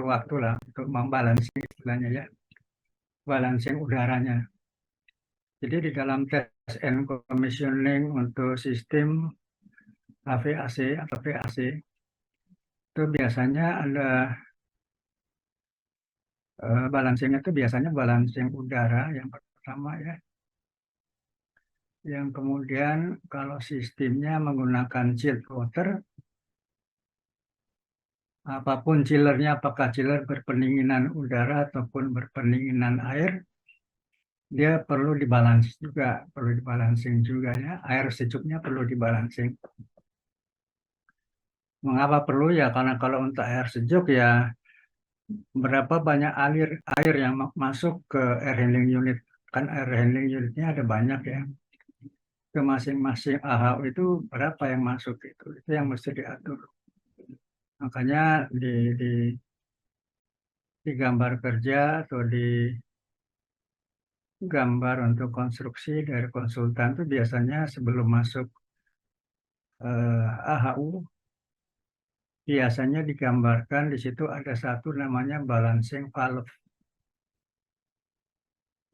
perlu waktu lah untuk membalancing istilahnya ya, balancing udaranya. Jadi di dalam tes and commissioning untuk sistem HVAC atau VAC itu biasanya ada balancing itu biasanya balancing udara yang pertama ya. Yang kemudian kalau sistemnya menggunakan chilled water, apapun chillernya, apakah chiller berpendinginan udara ataupun berpendinginan air, dia perlu dibalancing juga ya. Air sejuknya perlu dibalancing. Mengapa perlu ya? Karena kalau untuk air sejuk ya berapa banyak air yang masuk ke air handling unit. Kan air handling unitnya ada banyak ya. Ke masing-masing AHU itu berapa yang masuk itu yang mesti diatur. Makanya di gambar kerja atau di gambar untuk konstruksi dari konsultan itu biasanya sebelum masuk AHU biasanya digambarkan di situ ada satu namanya balancing valve.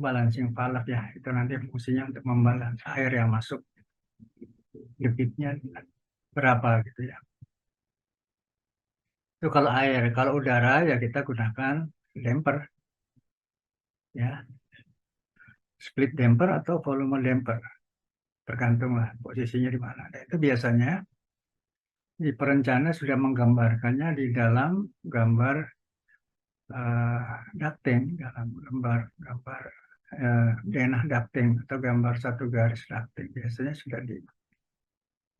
Balancing valve ya, itu nanti fungsinya untuk membalans air yang masuk, debitnya berapa gitu ya. Itu kalau air, kalau udara ya kita gunakan damper ya, split damper atau volume damper, tergantung lah posisinya di mana. Nah, itu biasanya di perencana sudah menggambarkannya di dalam gambar ducting, dalam gambar denah ducting atau gambar satu garis ducting. Biasanya sudah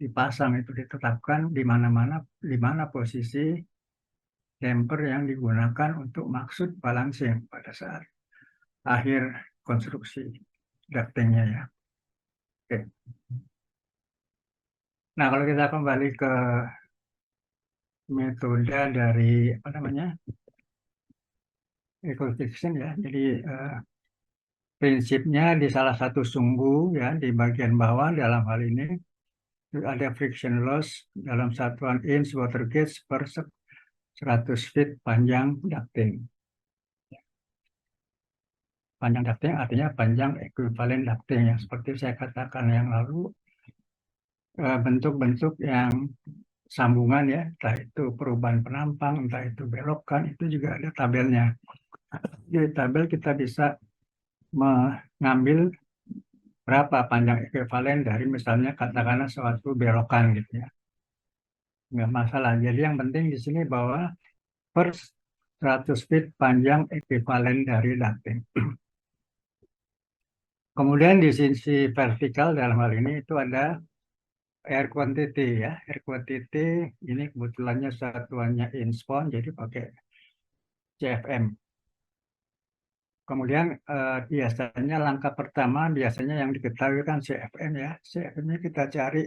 dipasang, itu ditetapkan di mana posisi damper yang digunakan untuk maksud balancing pada saat akhir konstruksi ductingnya ya. Oke. Nah, kalau kita kembali ke metode dari apa namanya equal friction ya, jadi prinsipnya di salah satu sumbu ya di bagian bawah dalam hal ini ada friction loss dalam satuan inch water gauge per 100 feet panjang ducting. Panjang ducting artinya panjang ekuivalen ducting yang seperti saya katakan yang lalu, bentuk-bentuk yang sambungan ya, entah itu perubahan penampang, entah itu belokan, itu juga ada tabelnya. Di tabel kita bisa mengambil berapa panjang ekuivalen dari misalnya katakanlah suatu belokan gitu ya. Nggak masalah. Jadi yang penting di sini bahwa per 100 feet panjang ekuivalen dari ducting. Kemudian di sisi vertikal dalam hal ini itu ada air quantity ya. Air quantity ini kebetulannya satuannya inch pound, jadi pakai CFM. Kemudian biasanya langkah pertama biasanya yang diketahui kan CFM ya. CFM-nya kita cari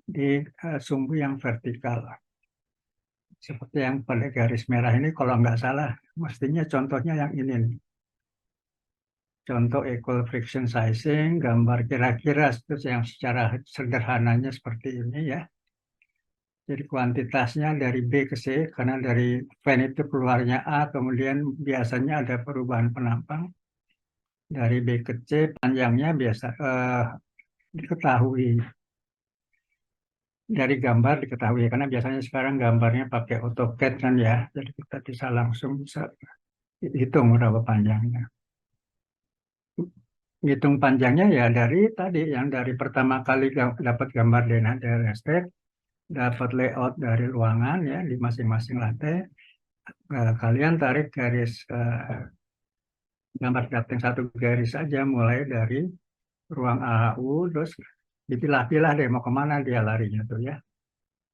di sumbu yang vertikal. Seperti yang pada garis merah ini kalau nggak salah mestinya contohnya yang ini nih. Contoh equal friction sizing, gambar kira-kira yang secara sederhananya seperti ini ya. Jadi kuantitasnya dari B ke C, karena dari fan itu keluarnya A, kemudian biasanya ada perubahan penampang. Dari B ke C, panjangnya biasa diketahui. Dari gambar diketahui, karena biasanya sekarang gambarnya pakai AutoCAD kan ya. Jadi kita bisa langsung hitung berapa panjangnya. Hitung panjangnya ya dari tadi, yang dari pertama kali dapat gambar denah dari estek, dapat layout dari ruangan ya di masing-masing lantai, kalian tarik garis gambar ducting satu garis saja mulai dari ruang AHU, terus dipilah-pilah deh mau kemana dia larinya tuh ya.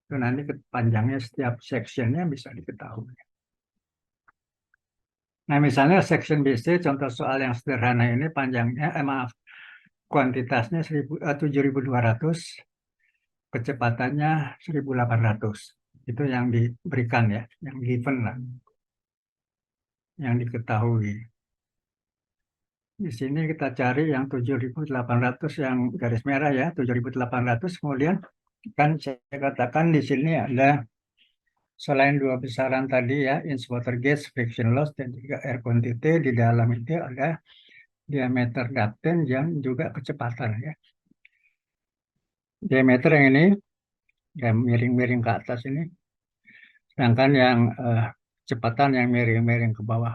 Itu nanti panjangnya setiap sectionnya bisa diketahui. Nah misalnya section BC contoh soal yang sederhana ini panjangnya kuantitasnya 7.200, kecepatannya 1.800. Itu yang diberikan ya, yang given lah, yang diketahui. Di sini kita cari yang 7.800 yang garis merah ya, 7.800. Kemudian kan saya katakan di sini ada selain dua besaran tadi ya, inch water gauge, friction loss, dan juga air quantity, di dalam itu ada diameter ducting yang juga kecepatan ya. Diameter yang ini yang miring-miring ke atas ini, sedangkan yang kecepatan yang miring-miring ke bawah.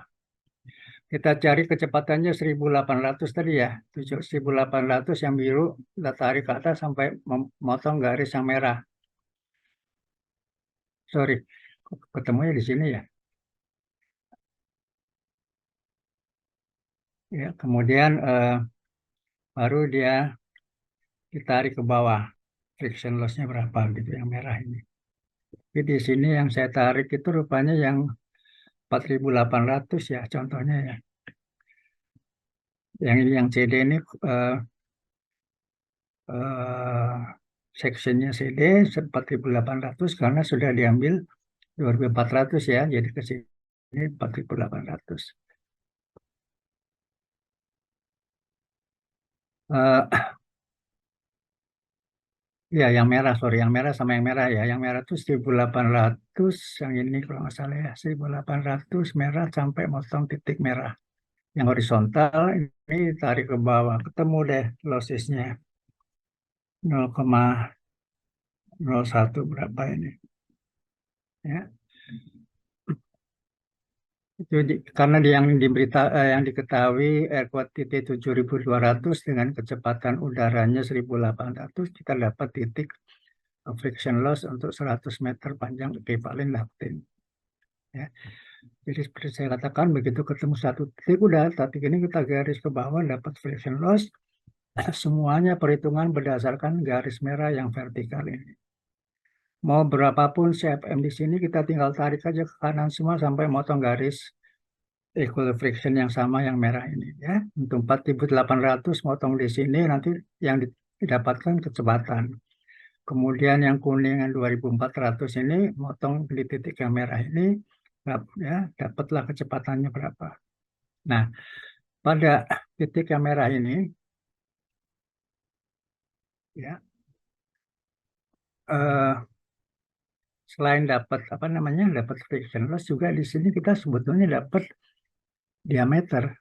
Kita cari kecepatannya 1800 tadi ya, 1800 yang biru kita tarik ke atas sampai memotong garis yang merah. Sorry, ketemunya di sini ya. Ya, kemudian baru dia ditarik ke bawah. Friction loss-nya berapa gitu yang merah ini. Jadi di sini yang saya tarik itu rupanya yang 4800 ya contohnya ya. Yang ini yang CD ini eh, sectionnya CD 4800 karena sudah diambil 2400 ya. Jadi ke sini 4800. Ya, yang merah, sorry, yang merah sama yang merah ya. Yang merah itu 1800, yang ini kalau nggak salah ya, 1800 merah sampai motong titik merah. Yang horizontal ini tarik ke bawah, ketemu deh lossesnya 0,01 berapa ini. Ya, itu karena yang diketahui air quantity 7200 dengan kecepatan udaranya 1800, kita dapat titik friction loss untuk 100 meter panjang ekivalen ducting. Ya. Jadi seperti saya katakan, begitu ketemu satu titik, udah titik ini kita garis ke bawah, dapat friction loss. Semuanya perhitungan berdasarkan garis merah yang vertikal ini. Mau berapapun CFM di sini, kita tinggal tarik aja ke kanan semua sampai motong garis equal friction yang sama yang merah ini. Ya, untuk 4800 motong di sini, nanti yang didapatkan kecepatan. Kemudian yang kuning yang 2400 ini motong di titik yang merah ini, ya dapatlah kecepatannya berapa. Nah, pada titik yang merah ini, ya selain dapat apa namanya, dapat friction loss, juga di sini kita sebetulnya dapat diameter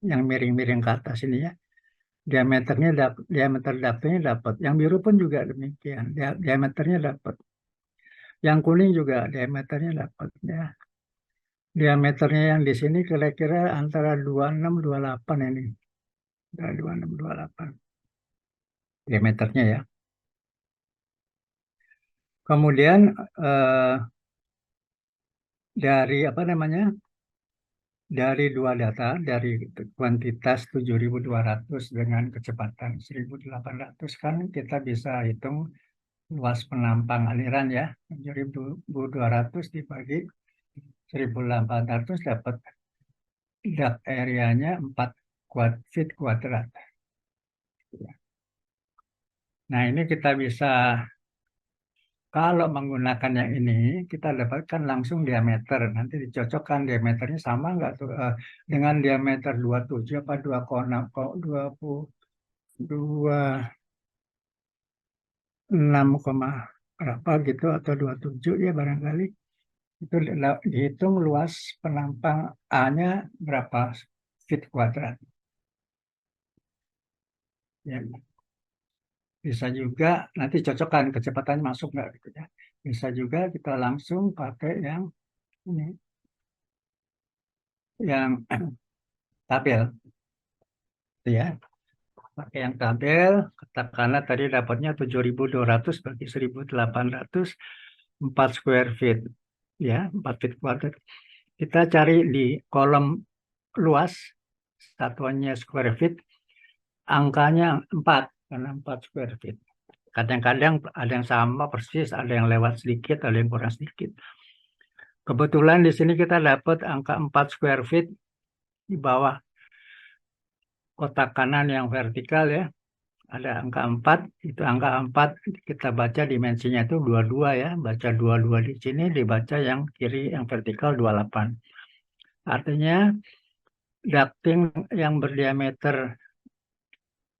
yang miring-miring ke atas ini ya. Diameter ductnya dapat. Yang biru pun juga demikian. Diameternya dapat. Yang kuning juga diameternya dapat ya. Diameternya yang di sini kira-kira antara 26 28 ini. 26 28 diameternya ya. Kemudian dari apa namanya? Dari dua data, dari kuantitas 7200 dengan kecepatan 1800, kan kita bisa hitung luas penampang aliran ya. 7200 dibagi 1800 dapat duct area-nya 4 feet kuadrat. Nah, ini kita bisa, kalau menggunakan yang ini, kita dapatkan langsung diameter. Nanti dicocokkan diameternya sama nggak tuh dengan diameter 27 apa 26, berapa gitu, atau 27 ya barangkali. Itu dihitung luas penampang A-nya berapa feet kuadrat. Ya, bisa juga nanti cocokkan kecepatannya masuk nggak gitu ya. Bisa juga kita langsung pakai yang ini, yang tabel, gitu ya. Pakai yang tabel, katakanlah tadi dapatnya 7200 bagi 1800, 4 square feet, ya 4 feet kuadrat. Kita cari di kolom luas, satuannya square feet, angkanya 4 karena 4 square feet. Kadang-kadang ada yang sama persis, ada yang lewat sedikit, ada yang kurang sedikit. Kebetulan di sini kita dapat angka 4 square feet di bawah kotak kanan yang vertikal ya. Ada angka 4, itu angka 4 kita baca dimensinya itu 22 ya. Baca 22 di sini, dibaca yang kiri yang vertikal 28. Artinya ducting yang berdiameter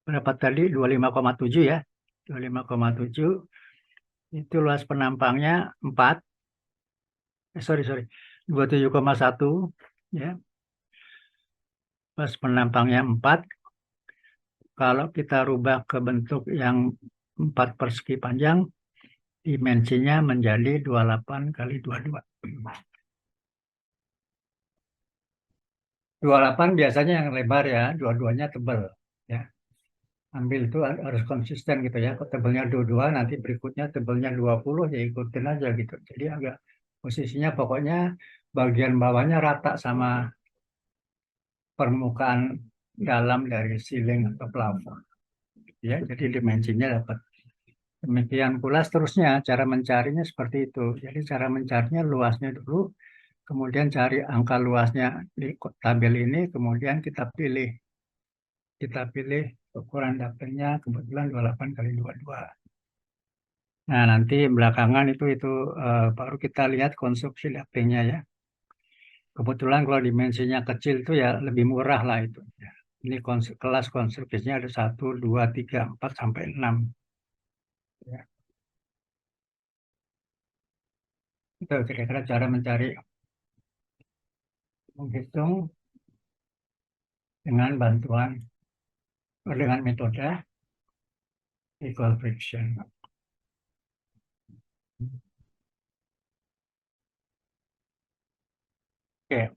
berapa tadi? 25,7 ya. 25,7 itu luas penampangnya 4. sorry, 27,1 ya, plus penampangnya 4. Kalau kita rubah ke bentuk yang 4 persegi panjang, dimensinya menjadi 28 kali 22. 28 biasanya yang lebar ya, dua-duanya tebal ya. Ambil itu harus konsisten gitu ya. Kalau tebalnya 22, nanti berikutnya tebalnya 20, ya ikutin aja gitu. Jadi agak posisinya pokoknya bagian bawahnya rata sama permukaan dalam dari ceiling atau plafon. Ya, jadi dimensinya dapat. Demikian pula seterusnya, cara mencarinya seperti itu. Jadi cara mencarinya luasnya dulu, kemudian cari angka luasnya di tabel ini, kemudian kita pilih ukuran dapurnya kebetulan 28 kali 22. Nah, nanti belakangan itu baru kita lihat konstruksi dapurnya ya. Kebetulan kalau dimensinya kecil itu ya lebih murah lah itu. Ini kelas konstruksinya ada 1, 2, 3, 4, sampai 6. Ya. Itu kira-kira cara menghitung dengan metode equal friction. Oke,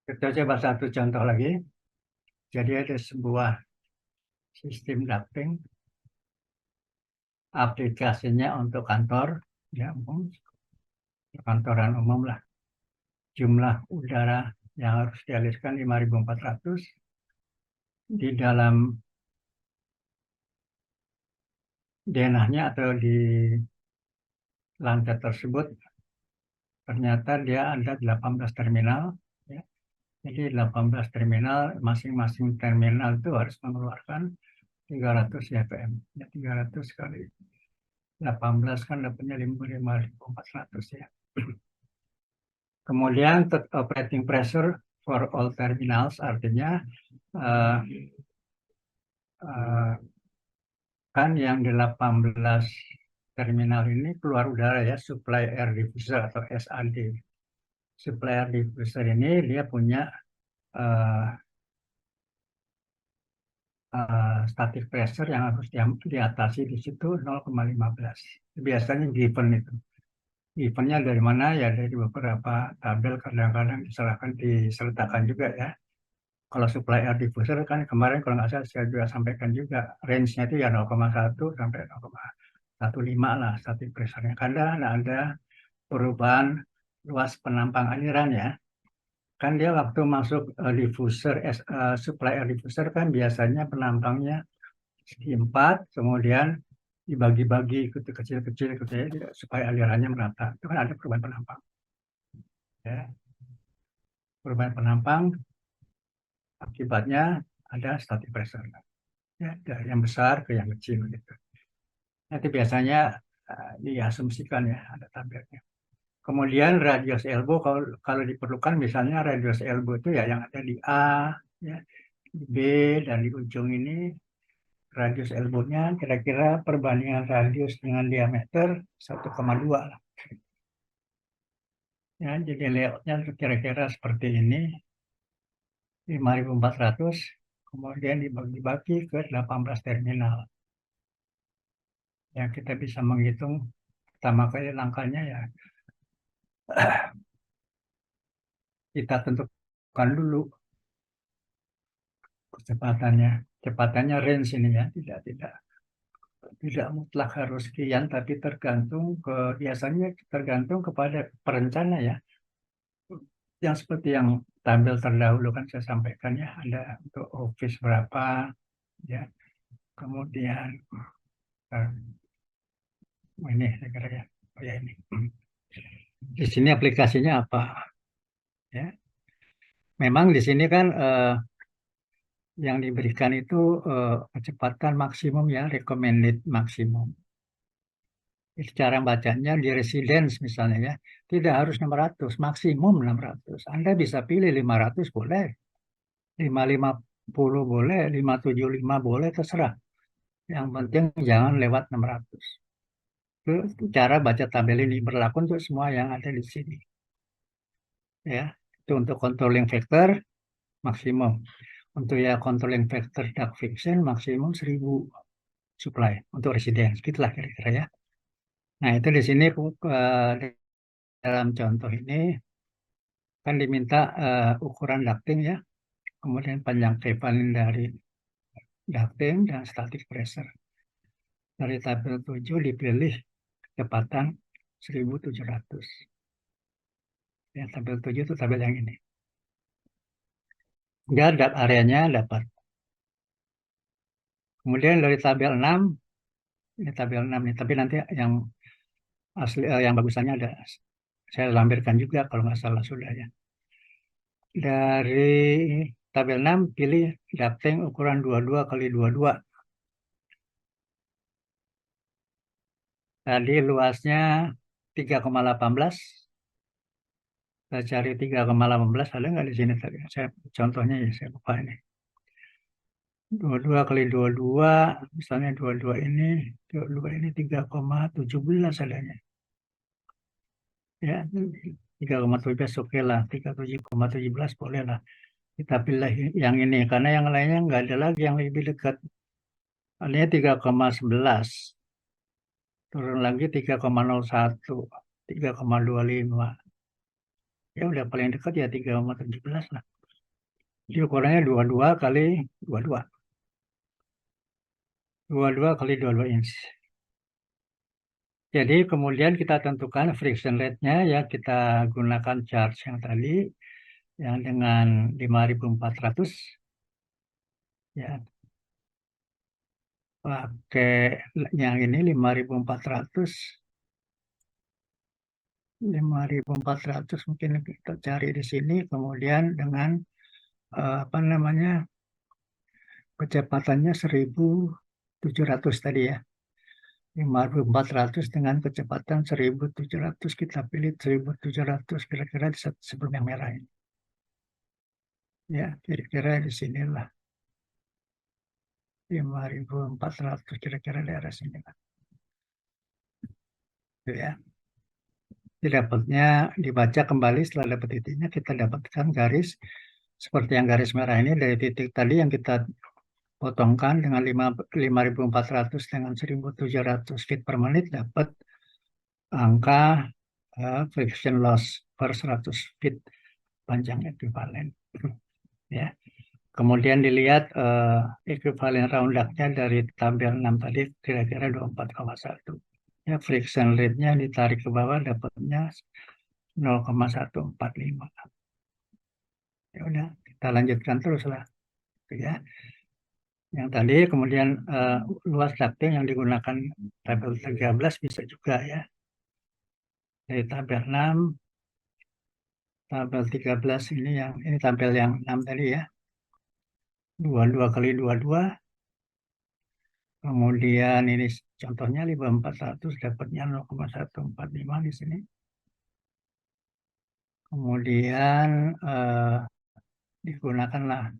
kita coba satu contoh lagi. Jadi ada sebuah sistem ducting, aplikasinya untuk kantor, ya umum, kantoran umum lah. Jumlah udara yang harus dialirkan 5.400. Di dalam denahnya atau di lantai tersebut ternyata dia ada 18 terminal. Ya. Jadi 18 terminal, masing-masing terminal itu harus mengeluarkan 300 CFM. Ya, 300 kali 18 kan dapatnya 5.400 ya. Kemudian operating pressure for all terminals, artinya uh, uh, kan yang 18 terminal ini keluar udara ya, supply air diffuser atau SAD. Supply air diffuser ini dia punya uh, static pressure yang harus diatasi di situ 0,15. Biasanya given itu. Givennya dari mana ya, dari beberapa tabel, kadang-kadang disertakan juga ya. Kalau supply air diffuser kan kemarin kalau nggak salah saya juga sampaikan juga range-nya itu ya 0,1 sampai 0,15 lah static pressure-nya. Kadang ada perubahan luas penampang aliran ya. Kan dia waktu masuk diffuser, supply air diffuser kan biasanya penampangnya segi 4, kemudian dibagi-bagi kecil-kecil supaya alirannya merata. Itu kan ada perubahan penampang. Ya. Perubahan penampang akibatnya ada static pressure. Ya, dari yang besar ke yang kecil gitu. Nanti biasanya diasumsikan ya ada tabelnya. Kemudian radius elbow kalau diperlukan, misalnya radius elbow itu ya yang ada di A, ya, di B, dan di ujung ini radius elbow-nya kira-kira perbandingan radius dengan diameter 1,2 lah. Ya, jadi layoutnya kira-kira seperti ini, 5.400, kemudian dibagi-bagi ke 18 terminal. Yang kita bisa menghitung pertama kali langkahnya ya kita tentukan dulu kecepatannya range ini ya, tidak mutlak harus sekian, tapi biasanya tergantung kepada perencana ya. Yang seperti yang tabel terdahulu kan saya sampaikan ya, ada untuk office berapa ya, kemudian ini saya kira ya, oh ya ini. Di sini aplikasinya apa ya? Memang di sini kan yang diberikan itu kecepatan maksimum ya, recommended maksimum. Cara bacanya di residence misalnya ya, tidak harus 600, maksimum 600. Anda bisa pilih 500 boleh, 550 boleh, 575 boleh, terserah. Yang penting jangan lewat 600. Itu cara baca tabel ini berlaku untuk semua yang ada di sini. Ya, itu untuk controlling factor maksimum. Untuk ya controlling factor dark fiction maksimum 1000 supply untuk residence. Gitulah kira-kira ya. Nah, itu di sini dalam contoh ini kan diminta ukuran ducting ya, kemudian panjang kevalen dari ducting dan static pressure. Dari tabel 7 dipilih kecepatan 1700. Ya, tabel 7 itu tabel yang ini. Ya, areanya dapat. Kemudian dari tabel 6, ini tabel 6 nih, tapi nanti yang asli yang bagusannya ada saya lampirkan juga kalau nggak salah sudah ya. Dari tabel 6 pilih ducting ukuran 22 kali 22. Tadi luasnya 3,18. Saya cari 3,18 ada nggak di sini tadi? Saya contohnya ya saya lupa ini. 22 kali 22, misalnya 22 ini 3,17 adanya. Ya, 3,17 oke lah, 37,17 boleh lah. Kita pilih yang ini, karena yang lainnya nggak ada lagi yang lebih dekat. Ini 3,11, turun lagi 3,01, 3,25. Ya udah paling dekat ya 3,17 lah. Jadi ukurannya 22 kali 22. 22 kali 22 inch. Jadi kemudian kita tentukan friction rate-nya ya, kita gunakan charge yang tadi yang dengan 5.400 ya, pakai yang ini 5.400 mungkin kita cari di sini, kemudian dengan apa namanya, kecepatannya 1.700 tadi ya, 5.400 dengan kecepatan 1.700, kita pilih 1.700 kira-kira di sebelum yang merah ini ya, kira-kira di sinilah 5.400 kira-kira daerah sini lah. Itu ya. Dapatnya dibaca kembali setelah dapat titiknya, kita dapatkan garis seperti yang garis merah ini dari titik tadi yang kita potongkan dengan 5.400 dengan 1.700 feet per menit, dapat angka friction loss per 100 feet panjang ekuivalen. Ya. Kemudian dilihat ekuivalen round up-nya dari tabel 6 tadi kira-kira 24,1. Ya, friction rate-nya ditarik ke bawah dapatnya 0,145. Ya udah, kita lanjutkan terus lah. Ya. Yang tadi kemudian luas ducting yang digunakan tabel 13 bisa juga ya. Dari tabel 6, tabel 13 ini tabel yang 6 tadi ya. 22 kali 22. Kemudian ini contohnya 5.400 dapatnya 0,145 di sini. Kemudian digunakanlah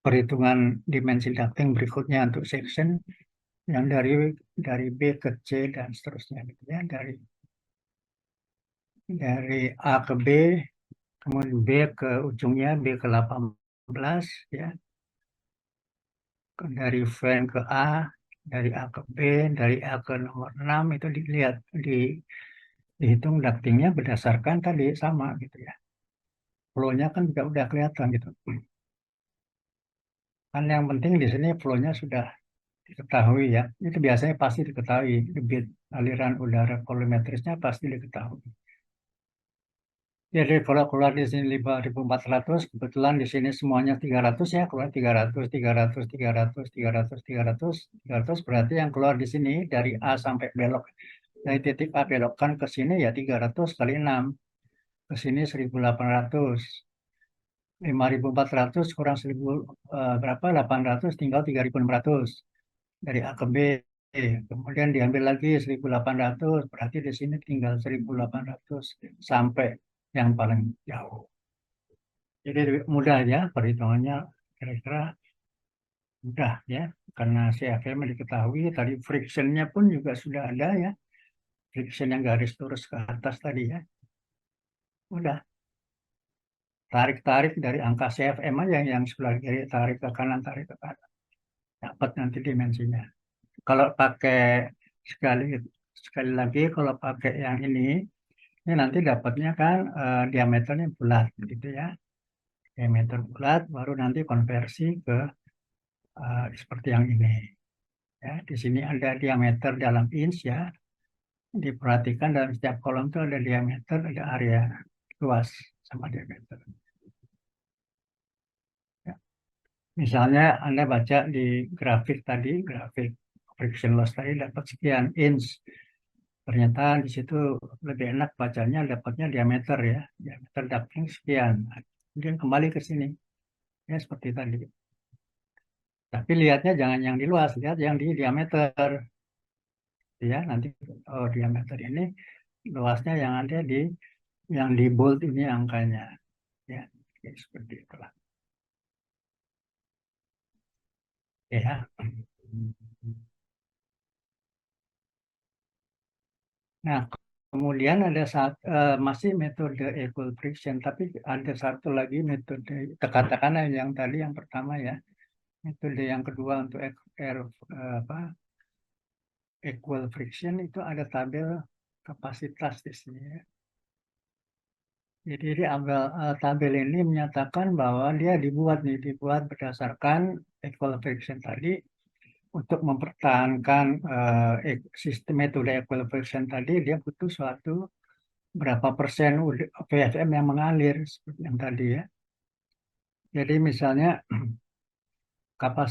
perhitungan dimensi ducting berikutnya untuk section yang dari B ke C dan seterusnya gitu ya, dari A ke B, kemudian B ke ujungnya B ke 18 ya, dari van ke A, dari A ke B, dari A ke nomor 6 itu dilihat dihitung ductingnya berdasarkan tadi sama gitu ya. Flow-nya kan juga udah kelihatan gitu. Kan yang penting di sini flow-nya sudah diketahui ya. Itu biasanya pasti diketahui. Debit aliran udara volumetrisnya pasti diketahui. Jadi kalau keluar di sini 5.400, kebetulan di sini semuanya 300 ya, keluar 300, 300, 300, 300, 300, 300, berarti yang keluar di sini dari A sampai belok. Dari titik A belokkan ke sini ya 300 kali 6. Ke sini 1.800. 5.400 kurang 1.000 berapa? 800, tinggal 3.600 dari A ke B. Kemudian diambil lagi 1.800, berarti di sini tinggal 1.800 sampai yang paling jauh. Jadi mudah ya perhitungannya, kira-kira Mudah ya, karena CFM diketahui tadi frictionnya pun juga sudah ada ya, friction yang garis lurus ke atas tadi ya. Udah, tarik-tarik dari angka CFM aja yang sebelah kiri, tarik ke kanan, tarik ke kanan. Dapat nanti dimensinya. Kalau pakai sekali sekali lagi, kalau pakai yang ini nanti dapatnya kan diameternya bulat gitu ya. Diameter bulat, baru nanti konversi ke seperti yang ini. Ya, di sini ada diameter dalam inch ya. Diperhatikan dalam setiap kolom itu ada diameter, ada area luas sama diameter. Ya. Misalnya Anda baca di grafik tadi, grafik friction loss tadi dapat sekian inch. Ternyata di situ lebih enak bacanya dapatnya diameter ya. Diameter dapatnya sekian. Kemudian kembali ke sini. Ya seperti tadi. Tapi lihatnya jangan yang di luas, lihat yang di diameter. Ya, nanti diameter ini luasnya yang ada di yang di bold ini angkanya. Ya, seperti itulah. Ya. Nah, kemudian ada masih metode equal friction, tapi ada satu lagi metode, katakanlah yang tadi yang pertama ya, metode yang kedua untuk apa, equal friction itu ada tabel kapasitas di sini ya. Jadi tabel ini menyatakan bahwa dia dibuat berdasarkan equal friction tadi untuk mempertahankan sistem metode equal friction tadi dia butuh suatu berapa persen VFM yang mengalir seperti yang tadi ya. Jadi misalnya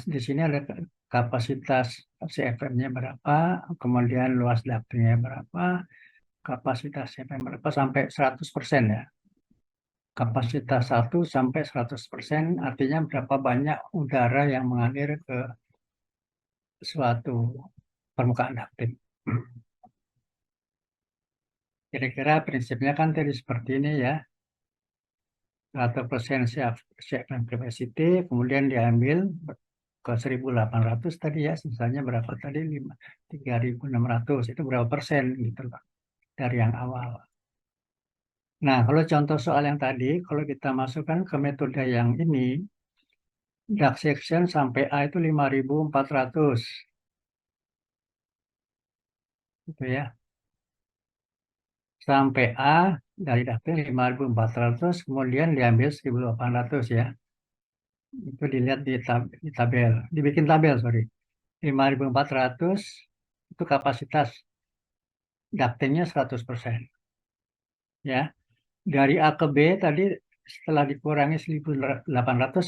di sini ada kapasitas CFM-nya berapa, kemudian luas ductnya berapa, kapasitas CFM berapa sampai 100% ya. Kapasitas 1 sampai 100% artinya berapa banyak udara yang mengalir ke suatu permukaan ducting. Kira-kira prinsipnya kan tadi seperti ini ya. 100% CFM capacity, kemudian diambil ke 1.800 tadi ya, sisanya berapa tadi? 3.600, itu berapa persen gitu loh, dari yang awal. Nah, kalau contoh soal yang tadi, kalau kita masukkan ke metode yang ini, duct section sampai A itu 5.400, gitu ya. Sampai A dari ducting 5.400, kemudian diambil 1.800 ya. Itu dilihat di tabel, dibikin tabel, sorry. 5.400 itu kapasitas ductingnya 100%. Ya, dari A ke B tadi setelah dikurangi 1.800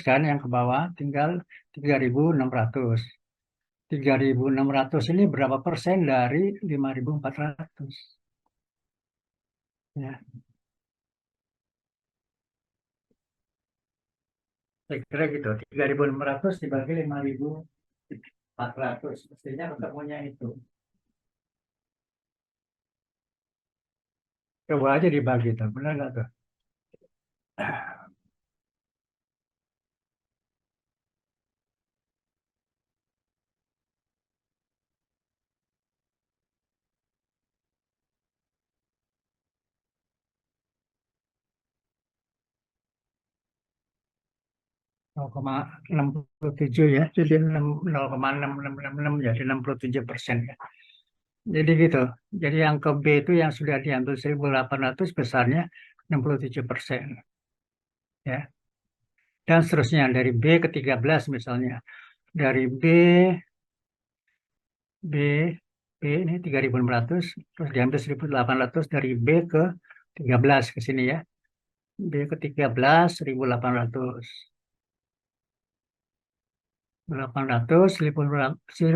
kan yang ke bawah tinggal 3.600. 3.600 ini berapa persen dari 5.400? Ya, saya kira gitu. 3.600 dibagi 5.400. Mestinya ketemunya itu. Coba aja dibagi tuh, benar nggak tuh? 0,67 ya, jadi 0,6666 jadi 67% ya. Jadi gitu. Jadi yang ke B itu yang sudah diambil 1.800 besarnya 67%. Ya. Dan seterusnya dari B ke 13 misalnya. Dari B, B ini 3.600 terus diambil 1.800 dari B ke 13 ke sini ya. B ke 13 1.800. 800, 1.800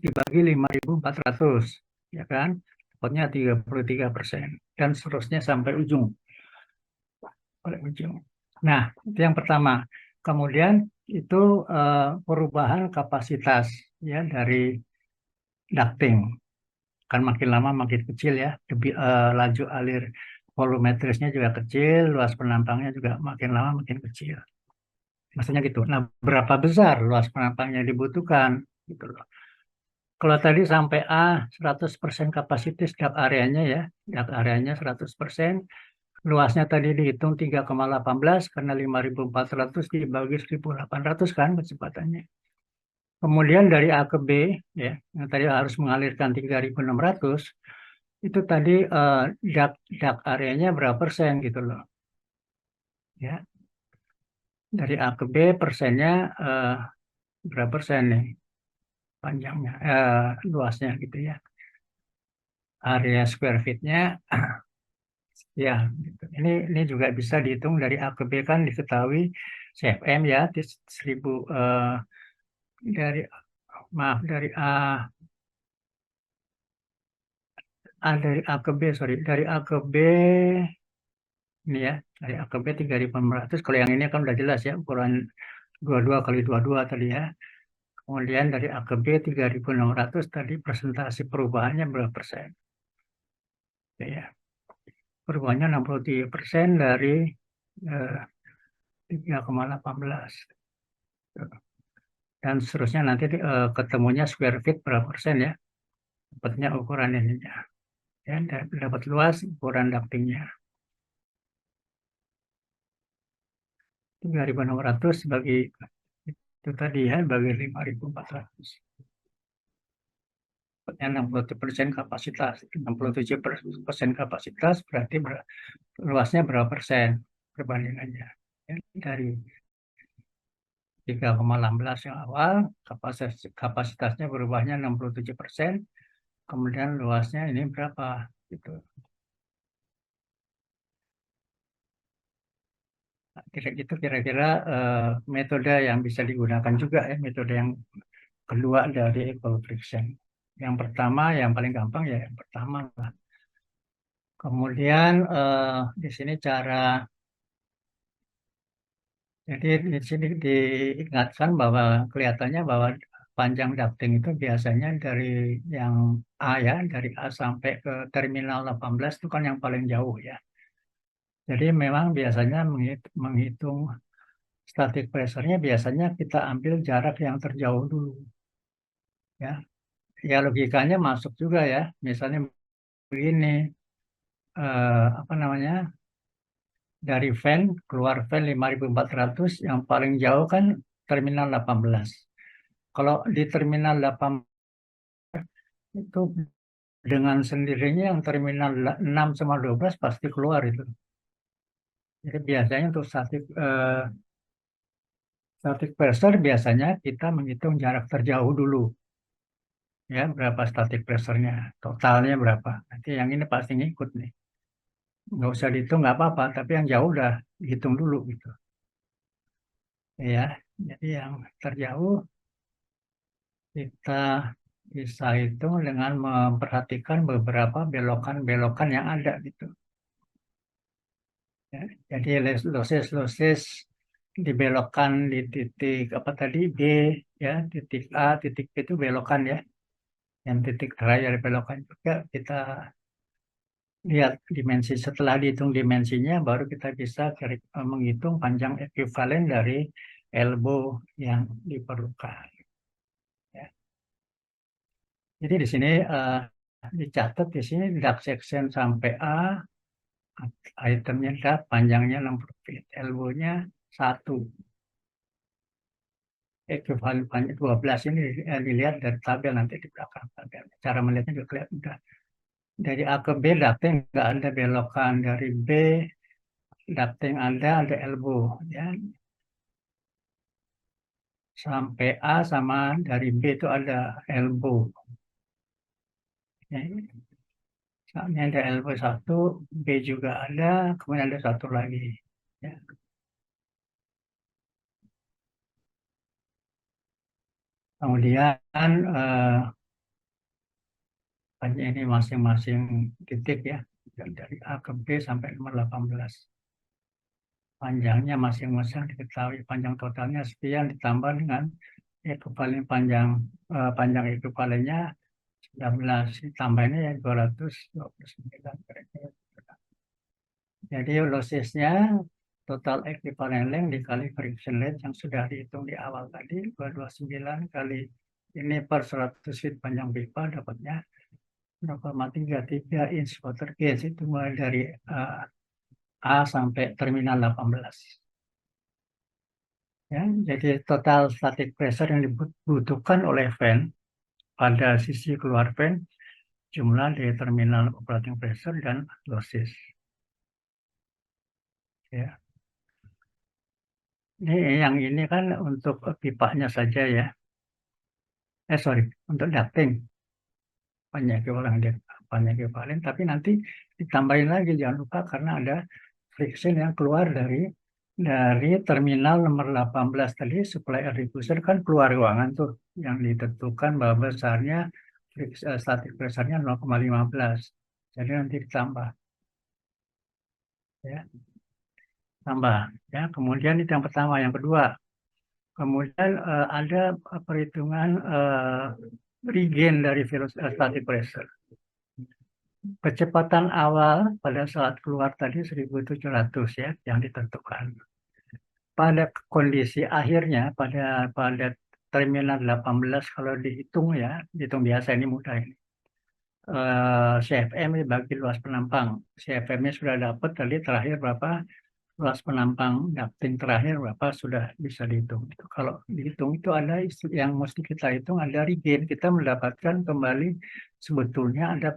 dibagi 5.400, ya kan? Dapatnya 33%. Dan seterusnya sampai ujung. Nah, itu yang pertama. Kemudian itu perubahan kapasitas ya dari ducting. Kan makin lama makin kecil ya. Laju alir volumetrisnya juga kecil, luas penampangnya juga makin lama makin kecil. Maksudnya gitu. Nah, berapa besar luas penampang yang dibutuhkan? Gitu loh. Kalau tadi sampai A 100% kapasitas dak areanya ya, dak areanya 100%, luasnya tadi dihitung 3,18 karena 5.400 dibagi 1.800 kan kecepatannya. Kemudian dari A ke B, ya, yang tadi harus mengalirkan 3.600, itu tadi dak areanya berapa persen gitu loh. Ya, dari A ke B persennya berapa persen nih panjangnya, luasnya gitu ya. Area square feet-nya ya, gitu. Ini juga bisa dihitung dari A ke B kan diketahui CFM ya, 1000 dari maaf dari dari A ke B, sorry, dari A ke B ini ya, dari A ke B 3.600. Kalau yang ini kan udah jelas ya, ukuran 22 kali 22 tadi ya. Kemudian dari A ke B 3.600 tadi presentasi perubahannya berapa persen? Ya, perubahannya 63% dari 3,18. Dan seterusnya nanti ketemunya square feet berapa persen ya. Dapatnya ukuran ininya. Ya, dapat luas ukuran ductingnya. 3.600 bagi itu tadi ya, bagi 5.400. 67% kapasitas. 67% kapasitas berarti luasnya berapa persen perbandingannya. Ya, dari 3,16 yang awal, kapasitasnya berubahnya 67%, kemudian luasnya ini berapa gitu. Kira-kira metode yang bisa digunakan juga ya, metode yang kedua dari equal friction. Yang pertama, yang paling gampang ya yang pertama lah. Kemudian di sini jadi di sini diingatkan bahwa kelihatannya bahwa panjang ducting itu biasanya dari yang A ya, dari A sampai ke terminal 18 itu kan yang paling jauh ya. Jadi memang biasanya menghitung static pressure-nya biasanya kita ambil jarak yang terjauh dulu ya. Ya logikanya masuk juga ya. Misalnya begini, apa namanya, dari van keluar van 5.400 yang paling jauh kan terminal 18. Kalau di terminal 18 itu dengan sendirinya yang terminal 6 sama 12 pasti keluar itu. Jadi biasanya untuk static pressure biasanya kita menghitung jarak terjauh dulu. Ya, berapa static pressure-nya, totalnya berapa. Nanti yang ini pasti ngikut nih. Nggak usah dihitung, nggak apa-apa, tapi yang jauh udah dihitung dulu gitu. Ya, jadi yang terjauh kita bisa hitung dengan memperhatikan beberapa belokan-belokan yang ada gitu. Ya, jadi losses dibelokkan di titik apa tadi B ya, titik A, titik B itu belokan ya. Yang titik terakhir belokan juga kita lihat dimensi. Setelah dihitung dimensinya baru kita bisa menghitung panjang ekuivalen dari elbow yang diperlukan. Ya. Jadi di sini dicatat di sini duct section sampai A, itemnya duct panjangnya 60 feet, elbow-nya 1. Ekuivalen panjang 12 ini dilihat dari tabel nanti di belakang tabel. Cara melihatnya juga kelihatan udah. Dari A ke B ducting nggak ada belokan, dari B ducting ada elbow ya. Sampai A sama dari B itu ada elbow. Ya, ini ada elbow 1, B juga ada, kemudian ada satu lagi. Ya. Kemudian ini masing-masing titik ya, dari A ke B sampai nomor 18. Panjangnya masing-masing diketahui, panjang totalnya sekian ditambah dengan ekuivalen panjang ekuivalennya 19, tambahnya ya 229. Jadi lossesnya total equivalent length dikali friction length yang sudah dihitung di awal tadi, 229 kali ini per 100 feet panjang pipa dapatnya 0,33 inch water gauge, itu mulai dari A sampai terminal 18. Ya, jadi total static pressure yang dibutuhkan oleh fan pada sisi keluar fan jumlah di terminal operating pressure dan losses. Ya. Yang ini kan untuk pipanya saja ya. Sorry, untuk ducting panjang ekuivalen, tapi nanti ditambahin lagi, jangan lupa, karena ada friction yang keluar dari terminal nomor 18 tadi, supply air diffuser kan keluar ruangan tuh, yang ditentukan bahwa besarnya static pressure-nya 0,15. Jadi nanti ditambah. Ya, tambah. Ya, kemudian itu yang pertama, yang kedua. Kemudian ada perhitungan regain dari static pressure. Kecepatan awal pada saat keluar tadi 1.700 ya yang ditentukan. Pada kondisi akhirnya pada terminal 18 kalau dihitung ya, dihitung biasa ini mudah ini. CFM dibagi luas penampang. CFM-nya sudah dapat tadi terakhir berapa? Luas penampang ducting terakhir berapa sudah bisa dihitung. Itu kalau dihitung itu ada yang mesti kita hitung, ada regain. Kita mendapatkan kembali sebetulnya ada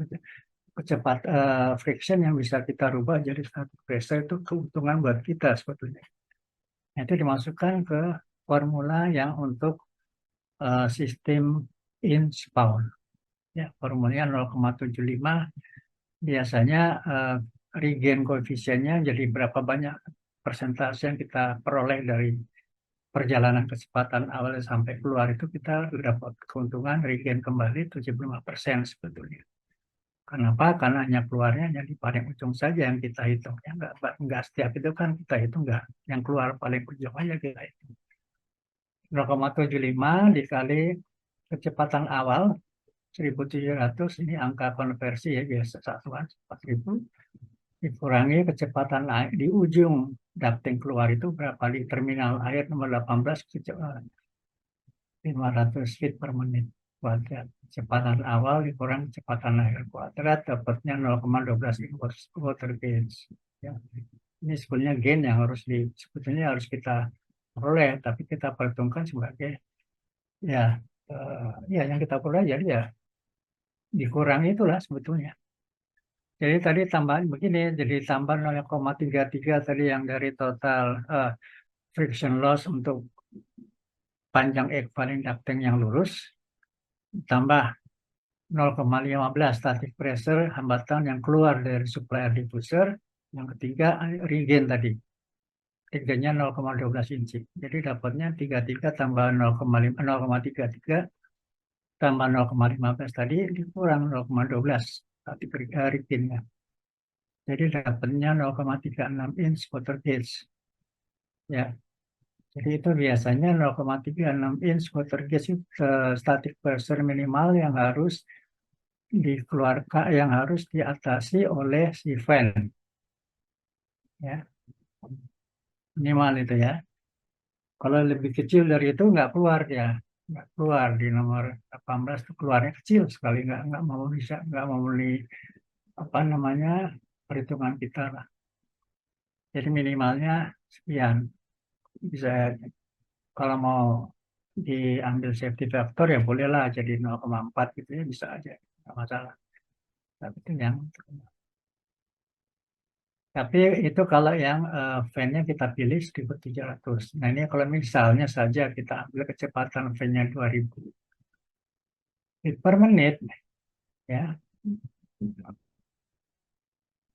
friction yang bisa kita rubah jadi static pressure, itu keuntungan buat kita sebetulnya. Itu dimasukkan ke formula yang untuk sistem inch pound. Ya, formulanya 0,75. Biasanya regain koefisiennya jadi berapa banyak persentase yang kita peroleh dari perjalanan kecepatan awal sampai keluar, itu kita dapat keuntungan regain kembali 75% sebetulnya. Kenapa? Karena hanya keluarnya hanya di paling ujung saja yang kita hitung. Ya, enggak setiap itu kan kita hitung, enggak. Yang keluar paling ujung aja kita hitung. 0,75 dikali kecepatan awal 1.700, ini angka konversi ya, biasa satuan 4.000, dikurangi kecepatan air di ujung ducting keluar itu berapa di terminal air nomor 18, 500 feet per menit kuadrat. Kecepatan awal dikurang kecepatan air kuadrat, dapatnya 0,12 inch water gauge. Ya. Ini sebetulnya gain yang sebetulnya harus kita peroleh, tapi kita perhitungkan sebagai ya yang kita peroleh, jadi ya dikurangi itulah sebetulnya. Jadi tadi tambahan begini, jadi tambah 0,33 tadi yang dari total friction loss untuk panjang ekuivalen ducting yang lurus, tambah 0,15 static pressure hambatan yang keluar dari supply air diffuser, yang ketiga regain tadi, tiganya 0,12 inci. Jadi dapatnya 33 tambah 0,33 tambah 0,15 tadi dikurang 0,12 static regainnya. Jadi dapatnya 0,36 inch water gauge. Ya. Jadi itu biasanya 0,36 inch water gauge itu static pressure minimal yang harus dikeluarkan, yang harus diatasi oleh si fan. Ya. Minimal itu ya. Kalau lebih kecil dari itu nggak keluar ya. Nggak keluar di nomor 18 itu keluarnya kecil sekali, nggak memenuhi apa namanya perhitungan kita lah. Jadi minimalnya sekian. Bisa, kalau mau diambil safety factor ya bolehlah jadi 0,4 gitu ya, bisa aja, nggak masalah. Tapi itu kalau yang fan-nya kita pilih 1.700. Nah ini kalau misalnya saja kita ambil kecepatan fan-nya 2.000 feet per menit ya.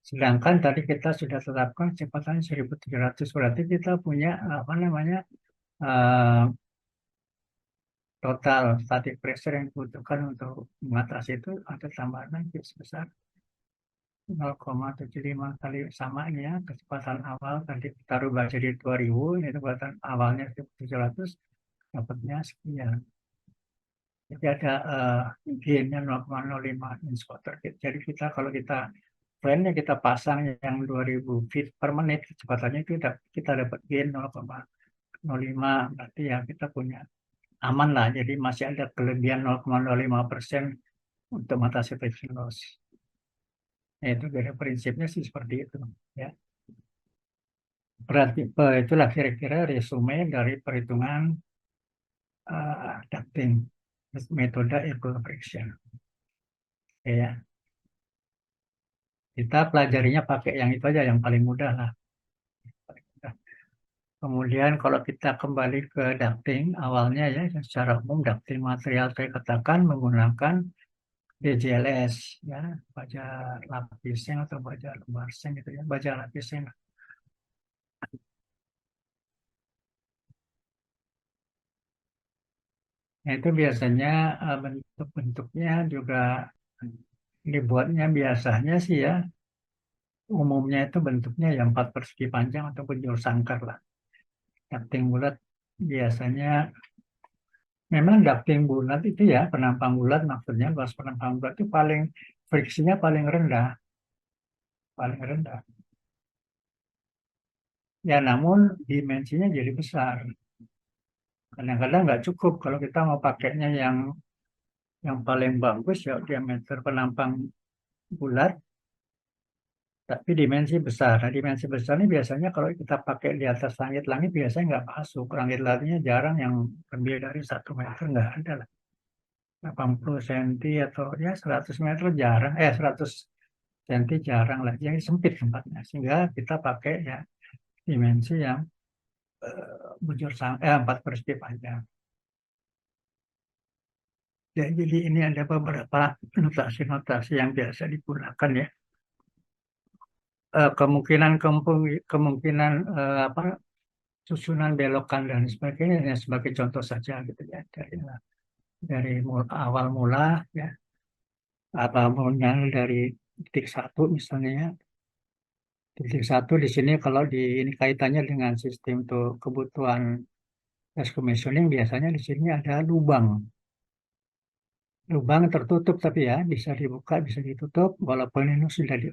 Sedangkan tadi kita sudah tetapkan kecepatan 1.700, berarti kita punya apa namanya total static pressure yang dibutuhkan untuk mengatasi itu ada tambahan lagi sebesar 0,75 kali samanya kecepatan awal tadi kita rubah jadi 2.000, ini kecepatan awalnya 1.700, dapatnya sekian. Jadi ada gainnya 0,05 inch water gauge. Jadi kita kalau kita fan-nya kita pasang yang 2000 feet per menit, kecepatannya itu kita dapat gain 0,05, berarti ya kita punya aman lah. Jadi masih ada kelebihan 0,05% untuk mengatasi friction loss. Nah, itu dari prinsipnya sih seperti itu, ya. Berarti itulah kira-kira resume dari perhitungan ducting, metode equal friction. Ya, kita pelajarinya pakai yang itu aja, yang paling mudah lah. Kemudian kalau kita kembali ke ducting awalnya ya, secara umum ducting material saya katakan menggunakan DJLS ya, baja lapisnya atau baja lembarseng gitu ya, baja lapisnya. Nah, itu biasanya bentuk-bentuknya juga dibuatnya biasanya sih ya, umumnya itu bentuknya yang 4 persegi panjang atau bujur sangkar lah. Ducting bulat biasanya memang ducting bulat itu ya, penampang bulat maksudnya luas penampang bulat itu paling friksinya paling rendah, paling rendah. Ya namun dimensinya jadi besar. Kadang-kadang nggak cukup kalau kita mau pakainya yang paling bagus ya diameter penampang bulat tapi dimensi besar. Nah, dimensi besar ini biasanya kalau kita pakai di atas langit-langit biasanya nggak masuk. Langit-langitnya jarang yang lebih dari 1 meter, nggak ada lah. 80 cm atau ya 100 meter jarang, 100 cm jarang lah. Jadi sempit tempatnya. Sehingga kita pakai ya dimensi yang bujur 4 persegi panjang. Ya, jadi ini ada beberapa notasi-notasi yang biasa digunakan ya. Kemungkinan apa susunan belokan dan sebagainya ya, sebagai contoh saja gitu ya dari awal mula ya apa mulanya dari titik satu misalnya ya. Titik satu di sini kalau di ini kaitannya dengan sistem tuh kebutuhan gas commissioning biasanya di sini ada lubang tertutup tapi ya bisa dibuka bisa ditutup walaupun ini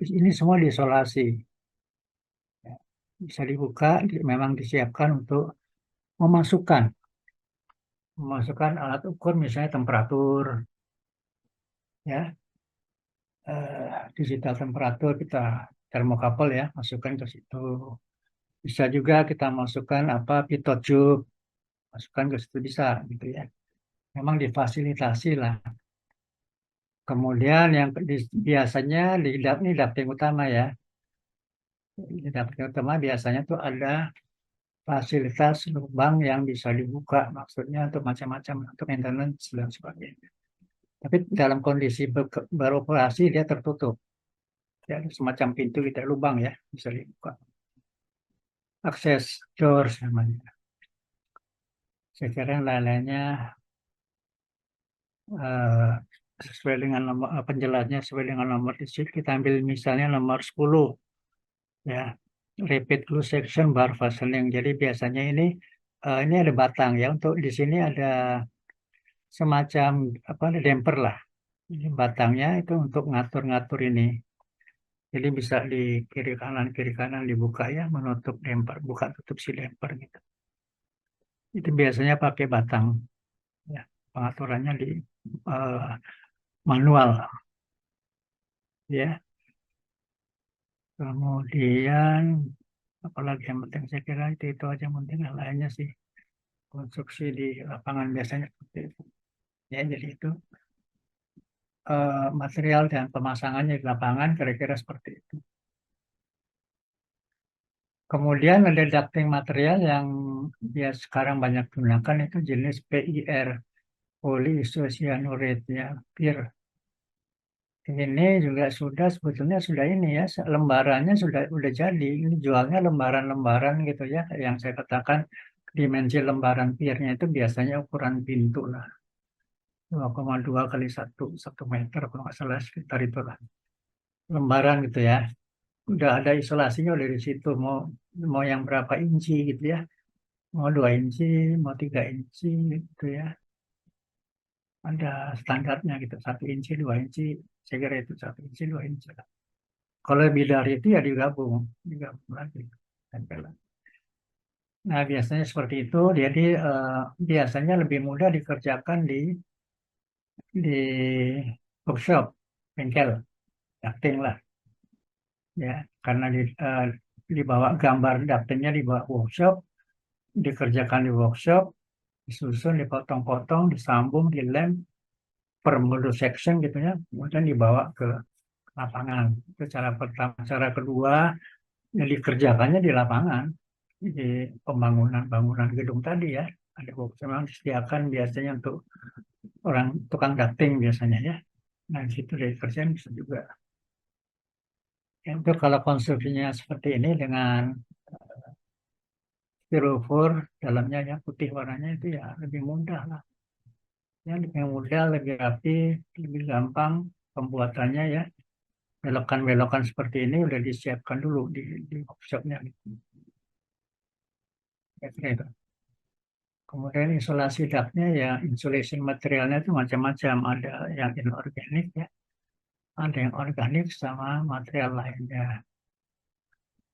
ini semua diisolasi ya. Bisa dibuka memang disiapkan untuk memasukkan memasukkan alat ukur misalnya temperatur ya digital temperatur kita termokapel ya masukkan ke situ bisa juga kita masukkan apa pitot tube masukkan ke situ bisa gitu ya memang difasilitasi lah kemudian yang biasanya ini ducting utama ya di ducting utama biasanya tuh ada fasilitas lubang yang bisa dibuka maksudnya untuk macam-macam untuk maintenance dan sebagainya tapi dalam kondisi beroperasi dia tertutup ya semacam pintu kita lubang ya bisa dibuka akses doors namanya saya kira yang lain-lainnya eh, sesuai dengan nomor penjelasnya sesuai dengan nomor di sini kita ambil misalnya nomor 10 ya repeat close section bar fastening jadi biasanya ini ada batang ya untuk di sini ada semacam apa ada damper lah ini batangnya itu untuk ngatur-ngatur ini jadi bisa di kiri kanan dibuka ya menutup damper buka tutup si damper gitu itu biasanya pakai batang ya pengaturannya di eh, manual ya kemudian apalagi yang penting saya kira itu aja yang penting yang lainnya sih konstruksi di lapangan biasanya seperti itu ya jadi itu material dan pemasangannya di lapangan kira-kira seperti itu kemudian ada ducting material yang ya sekarang banyak digunakan itu jenis PIR polyisocyanurate ya PIR ini juga sudah sebetulnya sudah ini ya lembarannya sudah jadi ini jualnya lembaran-lembaran gitu ya yang saya katakan dimensi lembaran pirnya itu biasanya ukuran pintu lah 2,2 kali 1 meter kalau nggak salah sekitar itulah lembaran gitu ya udah ada isolasinya dari situ mau mau yang berapa inci gitu ya mau 2 inci mau 3 inci gitu ya ada standarnya gitu 1 inci 2 inci saya kira itu 1 inci 2 inci Kalau lebih dari itu ya digabung lagi. Tempelan. Nah, biasanya seperti itu. Jadi biasanya lebih mudah dikerjakan di workshop, bengkel, ducting lah, ya. Karena dibawa gambar ductingnya dibawa workshop, dikerjakan di workshop, disusun, dipotong-potong, disambung, dilem per modul section gitu ya, kemudian dibawa ke lapangan. Itu cara pertama. Cara kedua, yang dikerjakannya di lapangan, di bangunan gedung tadi ya. Ada workshop yang disediakan biasanya untuk orang tukang ducting biasanya ya. Nah, di situ dari kerjaan bisa juga. Itu kalau konstruksinya seperti ini dengan styrofoam dalamnya ya putih warnanya itu ya lebih mudah lah. Ya lebih mudah, lebih rapi, lebih gampang pembuatannya ya. Belokan-belokan seperti ini udah disiapkan dulu di workshopnya. Kira-kira itu. Kemudian isolasi ductnya ya, insulation materialnya itu macam-macam. Ada yang inorganik ya, ada yang organik sama material lainnya.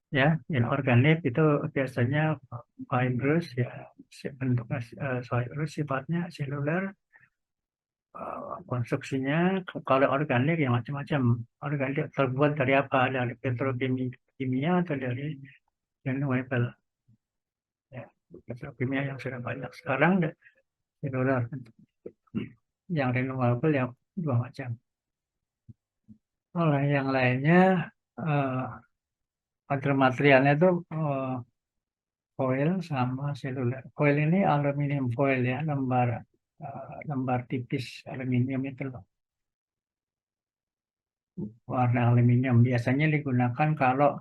Ya, inorganik itu biasanya fibrous ya, bentuknya fibrous, sifatnya seluler. Konstruksinya kalau organik ya macam-macam. Organik terbuat dari apa? Dari petrokimia atau dari renewable. Ya, petrokimia yang sudah banyak sekarang seluler. Yang renewable yang dua macam. Oleh yang lainnya, materialnya itu foil sama seluler. Foil ini aluminium foil ya, lembar tipis aluminium itu loh. Warna aluminium biasanya digunakan kalau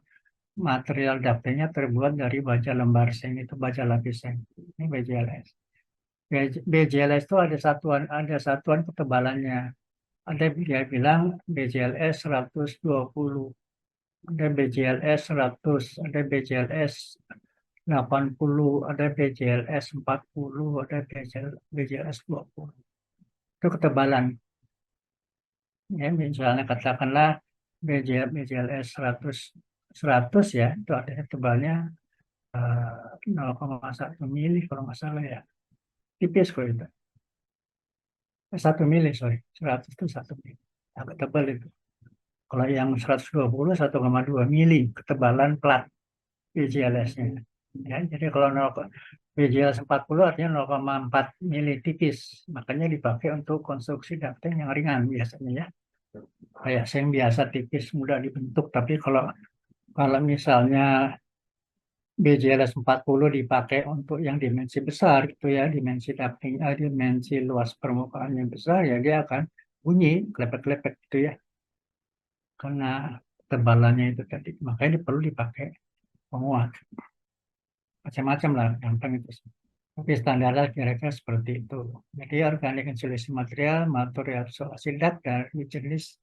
material ductingnya terbuat dari baja lembar seng, itu baja lapis seng. Ini BJLS. BJLS itu ada satuan ketebalannya. Ada dia bilang BJLS 120, ada BJLS 100, ada BJLS 80, ada BJLS 40, ada BJLS 20. Itu ketebalan. Ya, misalnya katakanlah BJLS 100 ya, itu ada tebalnya 0,1 mili kalau nggak salah ya. Tipis kok itu. 1 mili, sorry. 100 itu 1 mili. Agak tebal itu. Kalau yang 120, 1,2 mili ketebalan plat BJLS-nya. Ya, jadi kalau BJLS 40 artinya 0,4 mili tipis. Makanya dipakai untuk konstruksi ducting yang ringan biasanya ya. Kayak seng biasa tipis mudah dibentuk. Tapi kalau misalnya BJLS 40 dipakai untuk yang dimensi besar gitu ya, dimensi ducting, dimensi luas permukaan yang besar ya dia akan bunyi klepek-klepek gitu ya. Karena tebalannya itu tadi. Makanya perlu dipakai penguat. Macam-macam lah, gampang itu. Tapi standarnya kira-kira seperti itu. Jadi organic insulation material isolasi duct dari jenis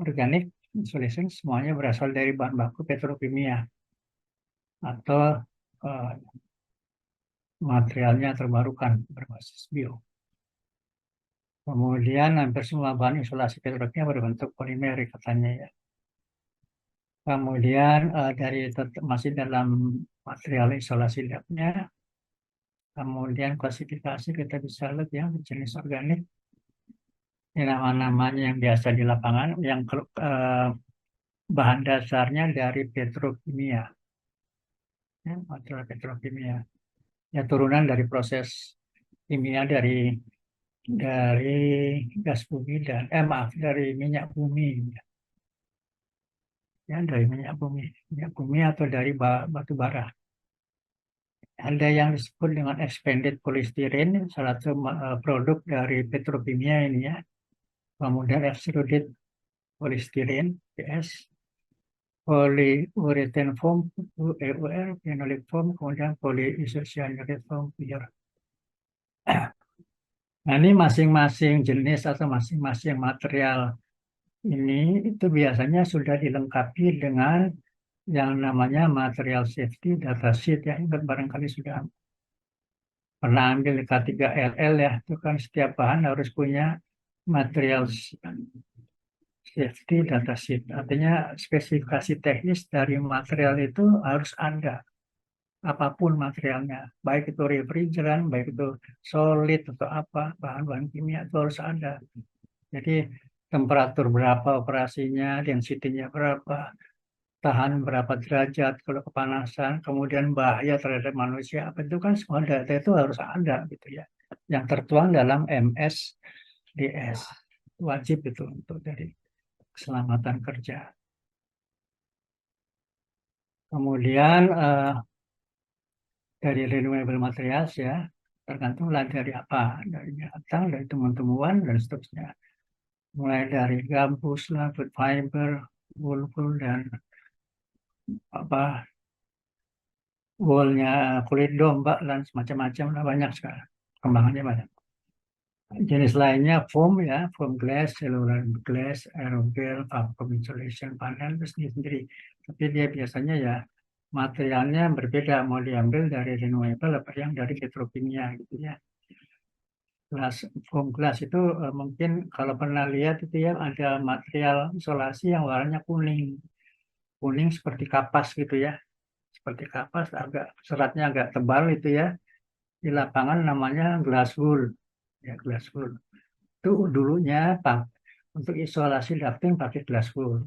organic insulation semuanya berasal dari bahan baku petrokimia atau eh, materialnya terbarukan berbasis bio. Kemudian hampir semua bahan isolasi petrokimia berbentuk polimer katanya ya. Kemudian masih dalam material isolasi ductnya. Kemudian klasifikasi kita bisa lihat ya jenis organik. Ini nama-namanya yang biasa di lapangan, yang bahan dasarnya dari petrokimia, ya, material petrokimia. Ya turunan dari proses kimia dari gas bumi maaf dari minyak bumi, ya dari minyak bumi atau dari batu bara. Ada yang disebut dengan expanded polystyrene, salah satu produk dari petrokimia ini ya. Kemudian extruded polystyrene, PS, polyurethane foam, PUR, phenolic foam, kemudian polyisocyanurate foam, PUR. Nah, ini masing-masing jenis atau masing-masing material ini itu biasanya sudah dilengkapi dengan yang namanya material safety data sheet ya. Ingat barangkali sudah pernah ambil K3LL ya. Itu kan setiap bahan harus punya material safety data sheet. Artinya spesifikasi teknis dari material itu harus ada. Apapun materialnya, baik itu refrigeran, baik itu solid atau apa, bahan-bahan kimia itu harus ada. Jadi temperatur berapa operasinya, density-nya berapa, tahan berapa derajat kalau kepanasan, kemudian bahaya terhadap manusia, apa itu kan semua data itu harus ada gitu ya. Yang tertuang dalam MSDS. Wajib itu untuk dari keselamatan kerja. Kemudian dari renewable materials ya, tergantunglah dari apa, dari binatang, dari tumbuh-tumbuhan dan seterusnya. Mulai dari gambus lah, wood fiber, wool dan apa woolnya kulit domba dan semacam-macam lah, banyak sekali kembangannya banyak. Jenis lainnya foam ya, foam glass, cellular glass, aerogel, vacuum insulation panel itu sendiri. Tapi dia biasanya ya materialnya berbeda, mau diambil dari renewable apa yang dari petrokimia gitu ya. Foam glass itu mungkin kalau pernah lihat itu ya ada material isolasi yang warnanya kuning, kuning seperti kapas gitu ya, seperti kapas, agak seratnya agak tebal itu ya. Di lapangan namanya glass wool, ya glass wool. Itu dulunya Pak untuk isolasi ducting pakai glass wool.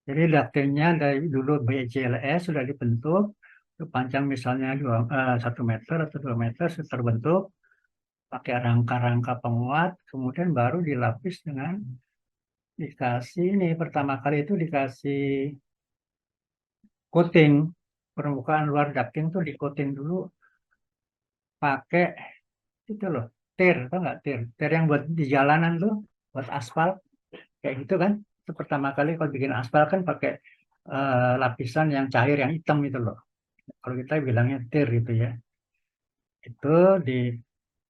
Jadi ductingnya dari dulu BJLS sudah dibentuk, itu panjang misalnya 1 meter atau 2 meter sudah terbentuk, pakai rangka-rangka penguat, kemudian baru dilapis dengan dikasih ini pertama kali itu dikasih coating permukaan luar ducting tuh di coating dulu pakai itu loh tir, tau nggak tir? Tir yang buat di jalanan tuh, buat aspal kayak gitu kan. Itu pertama kali kalau bikin aspal kan pakai lapisan yang cair yang hitam itu loh. Kalau kita bilangnya tir gitu ya. Itu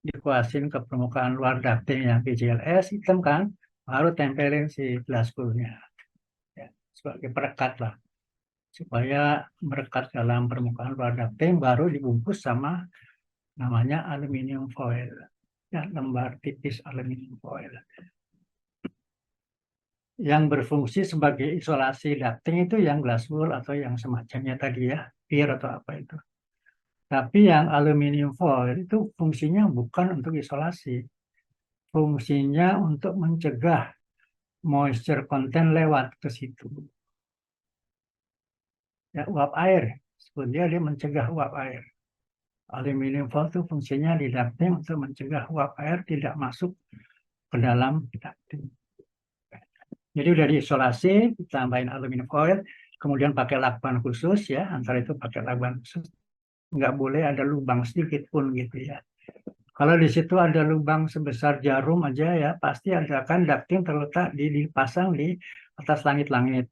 dikuasin ke permukaan luar ducting yang PJLS hitam kan, baru tempelin si glasgow-nya ya, sebagai perekat lah supaya merekat dalam permukaan luar ducting, baru dibungkus sama namanya aluminium foil ya, lembar tipis aluminium foil yang berfungsi sebagai isolasi ducting itu yang glass wool atau yang semacamnya tadi ya, pier atau apa itu. Tapi yang aluminium foil itu fungsinya bukan untuk isolasi, fungsinya untuk mencegah moisture content lewat ke situ. Ya, uap air, sebetulnya dia mencegah uap air. Aluminium foil itu fungsinya di ducting untuk mencegah uap air tidak masuk ke dalam ducting. Jadi udah diisolasi, ditambahin aluminium foil, kemudian pakai lakban khusus ya, antara itu pakai lakban khusus, nggak boleh ada lubang sedikit pun gitu ya. Kalau di situ ada lubang sebesar jarum aja ya, pasti ada kan ducting terletak dipasang di atas langit-langit.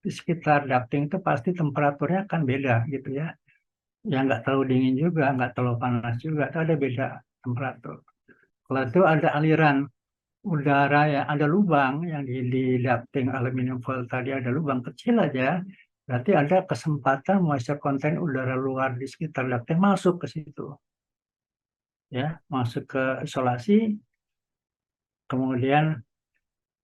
Di sekitar ducting itu pasti temperaturnya kan beda gitu ya. Ya nggak terlalu dingin juga, nggak terlalu panas juga, itu ada beda temperatur. Kalau itu ada aliran udara ya, ada lubang yang di ducting aluminium foil tadi ada lubang kecil aja, berarti ada kesempatan moisture content udara luar di sekitar ducting masuk ke situ. Ya, masuk ke isolasi, kemudian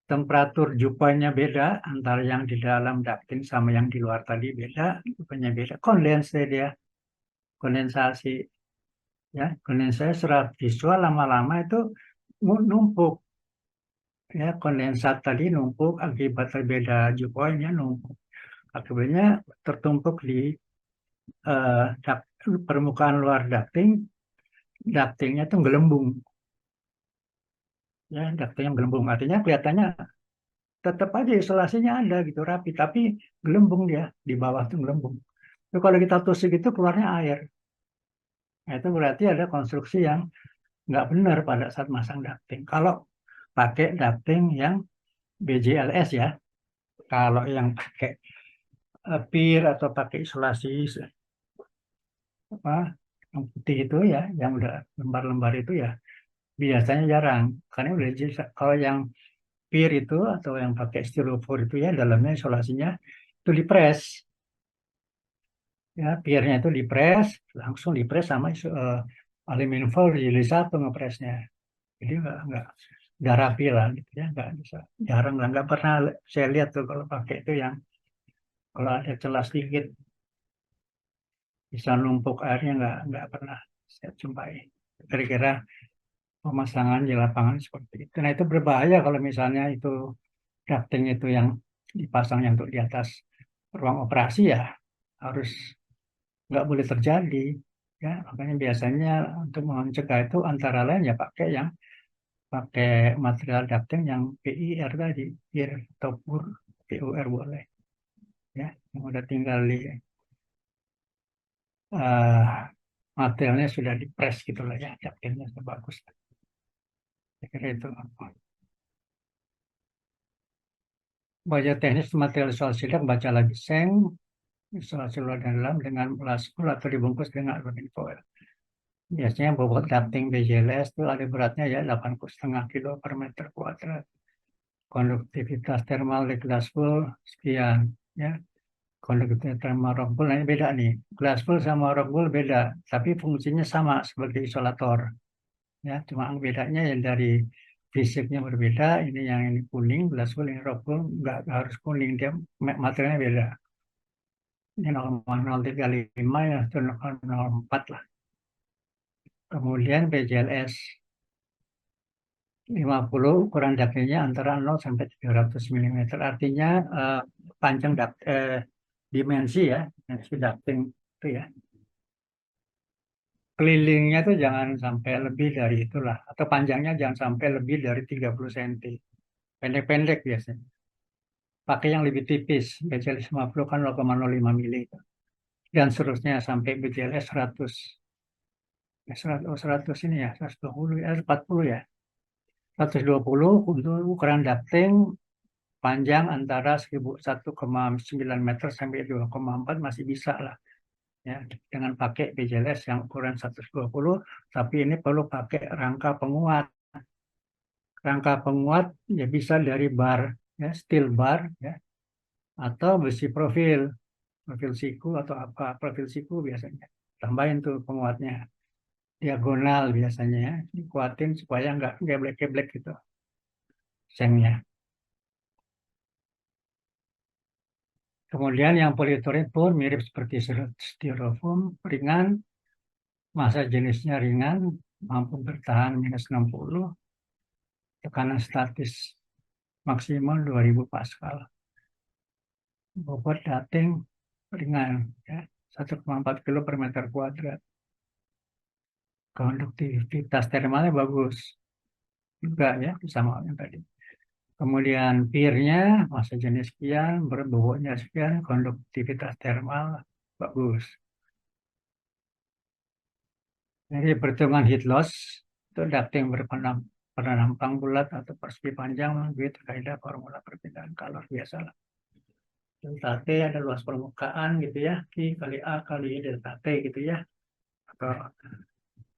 temperatur jupanya beda antara yang di dalam ducting sama yang di luar tadi beda, jupanya beda, kondensasi ya, kondensasi secara visual lama-lama itu numpuk ya, kondensat tadi numpuk akibat berbeda jupanya numpuk, akibatnya tertumpuk di permukaan luar ducting, ductingnya itu gelembung ya, ductingnya gelembung artinya kelihatannya tetap aja isolasinya ada gitu rapi, tapi gelembung dia di bawah tuh gelembung. Itu kalau kita tusuk itu keluarnya air. Nah, itu berarti ada konstruksi yang nggak benar pada saat masang ducting. Kalau pakai ducting yang BJLS ya, kalau yang pakai pier atau pakai isolasi apa yang putih itu ya, yang udah lembar-lembar itu ya, biasanya jarang. Karena udah kalau yang pier itu atau yang pakai styrofoam itu ya, dalamnya isolasinya itu dipres. Ya, piernya itu dipres, langsung dipres sama aluminium foil jadi satu ngepresnya. Jadi nggak udah rapi lah gitu ya, nggak bisa, jarang lah, nggak pernah saya lihat tuh kalau pakai itu yang kalau ada celah sedikit bisa numpuk airnya, nggak pernah saya jumpai. Kira-kira pemasangan di lapangan seperti itu. Nah itu berbahaya kalau misalnya itu ducting itu yang dipasangnya untuk di atas ruang operasi ya, harus nggak boleh terjadi ya. Makanya biasanya untuk mencegah itu antara lain ya pakai material ducting yang PIR tadi, PIR atau PUR boleh ya, yang udah tinggal di eh, materialnya sudah dipres gitu lah ya, ductingnya sudah bagus. Saya kira itu. Baca teknis material isolasi sidak, baca lagi seng, isolasi luar dan dalam dengan plastik atau dibungkus dengan aluminum foil. Biasanya bobot ducting BJLS itu ada beratnya ya 8,5 kilo per meter kuadrat. Konduktivitas thermal di glasswool sekian ya. Konduktivitas thermal rockwool, nah ini beda nih. Glasswool sama rockwool beda, tapi fungsinya sama sebagai isolator ya. Cuma bedanya yang dari fisiknya berbeda. Ini yang ini kuning, glasswool, ini rockwool nggak harus kuning, dia materialnya beda. Ini 0,035 ya, atau 0,04 lah. Kemudian BJLS 50 ukuran ductingnya antara 0 sampai 300 mm. Artinya panjang dimensi ya, dimensi ducting itu ya. Kelilingnya tuh jangan sampai lebih dari itulah, atau panjangnya jangan sampai lebih dari 30 cm. Pendek-pendek biasanya. Pakai yang lebih tipis, BJLS 50 kan 0,05 mm. Dan seterusnya sampai BJLS 100. 100 ini ya, 120 ya, 40 ya. 120 untuk ukuran ducting panjang antara 1,9 meter sampai 2,4 masih bisa lah ya, dengan pakai BJLS yang ukuran 120, tapi ini perlu pakai rangka penguat. Rangka penguat ya bisa dari bar ya, steel bar ya, atau besi profil siku atau apa, profil siku biasanya. Tambahin tuh penguatnya diagonal biasanya ya, dikuatin supaya nggak geblek-geblek gitu sengnya. Kemudian yang poliuretan pun mirip seperti styrofoam, ringan, massa jenisnya ringan, mampu bertahan -60, tekanan statis maksimal 2000 Pascal. Bobot ducting ringan, ya, 1,4 kilo per meter kuadrat. Konduktivitas termalnya bagus juga ya, sama yang tadi. Kemudian pirnya, massa jenis sekian, berbobotnya sekian, konduktivitas termal bagus. Jadi perhitungan heat loss itu ducting berpenampang bulat atau persegi panjang, begitu kaidah formula perpindahan kalor biasalah. Delta T ada luas permukaan gitu ya, Q kali A kali delta T gitu ya, atau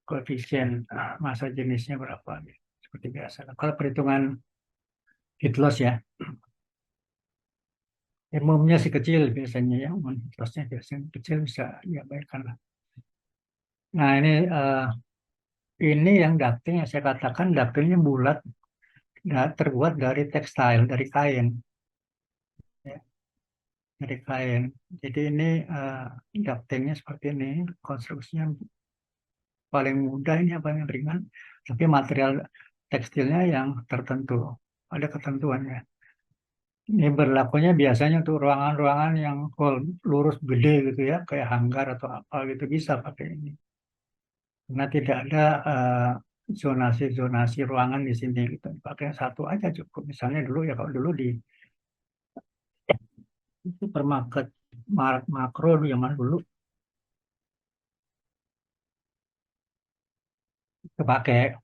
koefisien massa jenisnya berapa gitu. Seperti biasa. Kalau perhitungan heat loss ya, umumnya sih kecil biasanya ya, heat lossnya biasanya kecil, bisa diabaikan lah. Nah ini yang ducting yang saya katakan ductingnya bulat, terbuat dari tekstil, dari kain. Ya, dari kain. Jadi ini ductingnya seperti ini, konstruksinya paling mudah ini apa yang ringan, tapi material tekstilnya yang tertentu, ada ketentuannya. Ini berlakunya biasanya untuk ruangan-ruangan yang lurus gede gitu ya, kayak hanggar atau apa gitu bisa pakai ini. Karena tidak ada zonasi-zonasi ruangan di sini gitu. Pakai satu aja cukup. Misalnya dulu ya, kalau dulu di supermarket makro zaman dulu kepakai,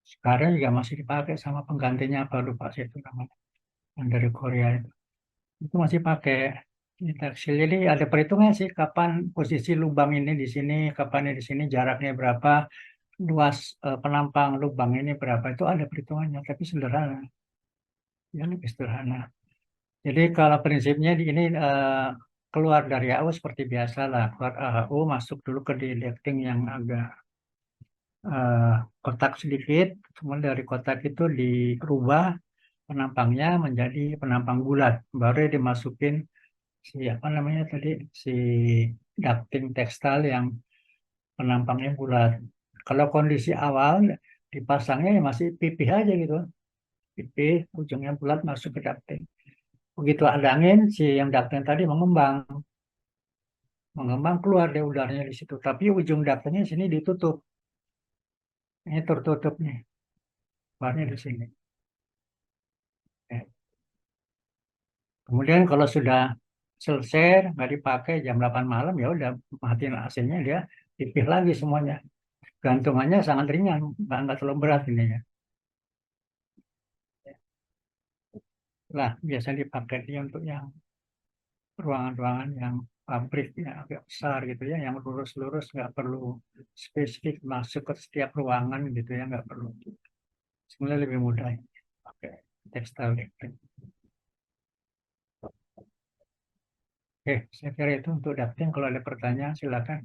sekarang juga masih dipakai sama penggantinya apa lupa sih itu namanya, yang dari Korea itu masih pakai ini tekstil. Jadi ada perhitungan sih kapan posisi lubang ini di sini, kapan ini di sini, jaraknya berapa, luas penampang lubang ini berapa, itu ada perhitungannya, tapi sederhana, ya lebih sederhana. Jadi kalau prinsipnya di ini keluar dari AU seperti biasa lah, keluar AU masuk dulu ke ducting yang agak kotak sedikit, kemudian dari kotak itu dirubah penampangnya menjadi penampang bulat, baru dimasukin si apa namanya tadi, si ducting tekstil yang penampangnya bulat. Kalau kondisi awal dipasangnya ya masih pipih aja gitu, pipih ujungnya bulat masuk ke ducting. Begitu ada angin, si yang ducting tadi mengembang keluar deh udaranya di situ. Tapi ujung ductingnya sini ditutup, ini tertutup nih, keluarnya di sini. Ya. Kemudian kalau sudah selesai nggak dipakai jam 8 malam, ya udah matiin AC-nya, dia pipih lagi semuanya. Gantungannya sangat ringan, nggak terlalu berat ini ya. Lah biasa dipakai dia untuk yang ruangan-ruangan yang pabrik yang agak besar gitu ya, yang lurus-lurus, nggak perlu spesifik masuk ke setiap ruangan gitu ya, nggak perlu. Sebenarnya lebih mudah pakai tekstil elektrik. Oke, saya kira itu untuk ducting. Kalau ada pertanyaan silakan.